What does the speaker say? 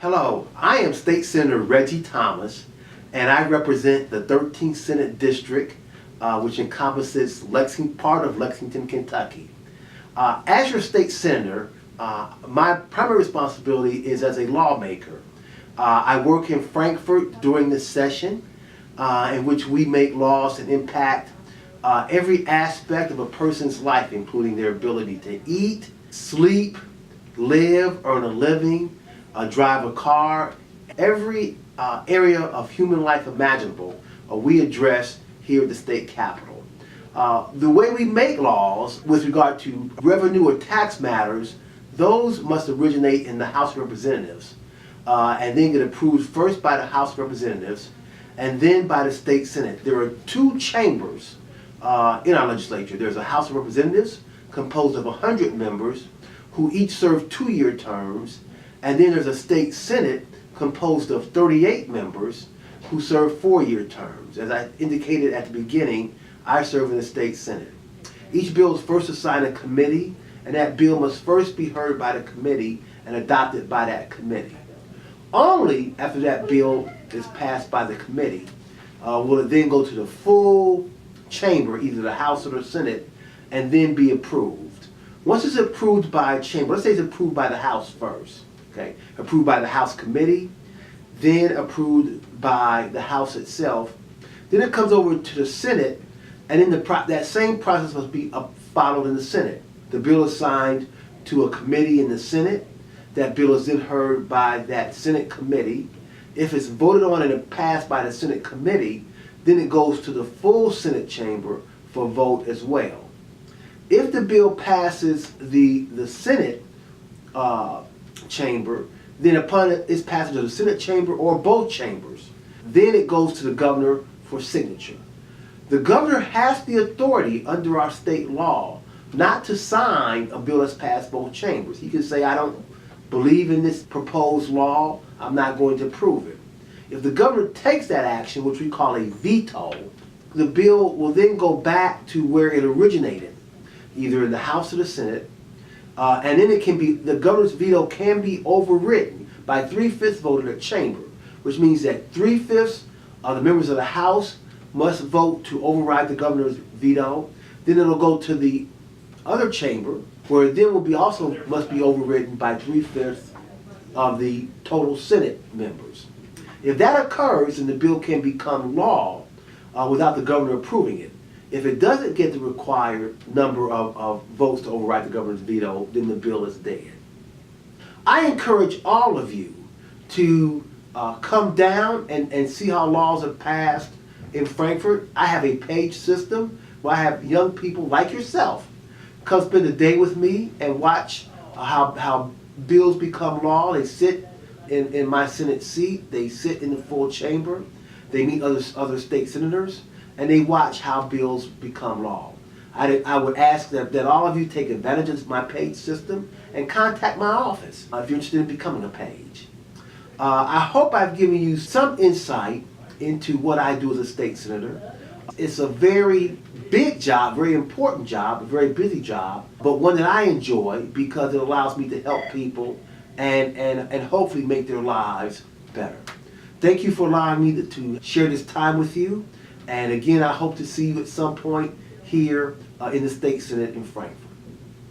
Hello, I am State Senator Reggie Thomas, and I represent the 13th Senate District, which encompasses part of Lexington, Kentucky. As your state senator, my primary responsibility is as a lawmaker. I work in Frankfort during this session, in which we make laws that impact every aspect of a person's life, including their ability to eat, sleep, live, earn a living, drive a car. Every area of human life imaginable we address here at the state capitol. The way we make laws with regard to revenue or tax matters, those must originate in the House of Representatives and then get approved first by the House of Representatives and then by the state Senate. There are two chambers in our legislature. There's a House of Representatives composed of 100 members who each serve 2-year terms, and then there's a state Senate composed of 38 members who serve 4-year terms. As I indicated at the beginning, I serve in the state Senate. Each bill is first assigned a committee, and that bill must first be heard by the committee and adopted by that committee. Only after that bill is passed by the committee will it then go to the full chamber, either the House or the Senate, and then be approved. Once it's approved by a chamber, let's say it's approved by the House first, okay? Approved by the House committee, then approved by the House itself. Then it comes over to the Senate, and then that same process must be followed in the Senate. The bill is signed to a committee in the Senate. That bill is then heard by that Senate committee. If it's voted on and passed by the Senate committee, then it goes to the full Senate chamber for vote as well. If the bill passes the Senate chamber, then upon its passage of the Senate chamber or both chambers, then it goes to the governor for signature. The governor has the authority under our state law not to sign a bill that's passed both chambers. He can say, I don't believe in this proposed law, I'm not going to approve it. If the governor takes that action, which we call a veto, the bill will then go back to where it originated, either in the House or the Senate, and then the governor's veto can be overridden by 3/5 vote in the chamber, which means that 3/5 of the members of the House must vote to override the governor's veto. Then it'll go to the other chamber, where it then must be overridden by 3/5 of the total Senate members. If that occurs, then the bill can become law without the governor approving it. If it doesn't get the required number of votes to override the governor's veto, then the bill is dead. I encourage all of you to come down and see how laws are passed in Frankfort. I have a page system where I have young people like yourself come spend a day with me and watch how bills become law. They sit in my Senate seat, they sit in the full chamber, they meet other state senators, and they watch how bills become law. I would ask that all of you take advantage of my page system and contact my office if you're interested in becoming a page. I hope I've given you some insight into what I do as a state senator. It's a very big job, very important job, a very busy job, but one that I enjoy because it allows me to help people and hopefully make their lives better. Thank you for allowing me to share this time with you. And again, I hope to see you at some point here in the State Senate in Frankfort.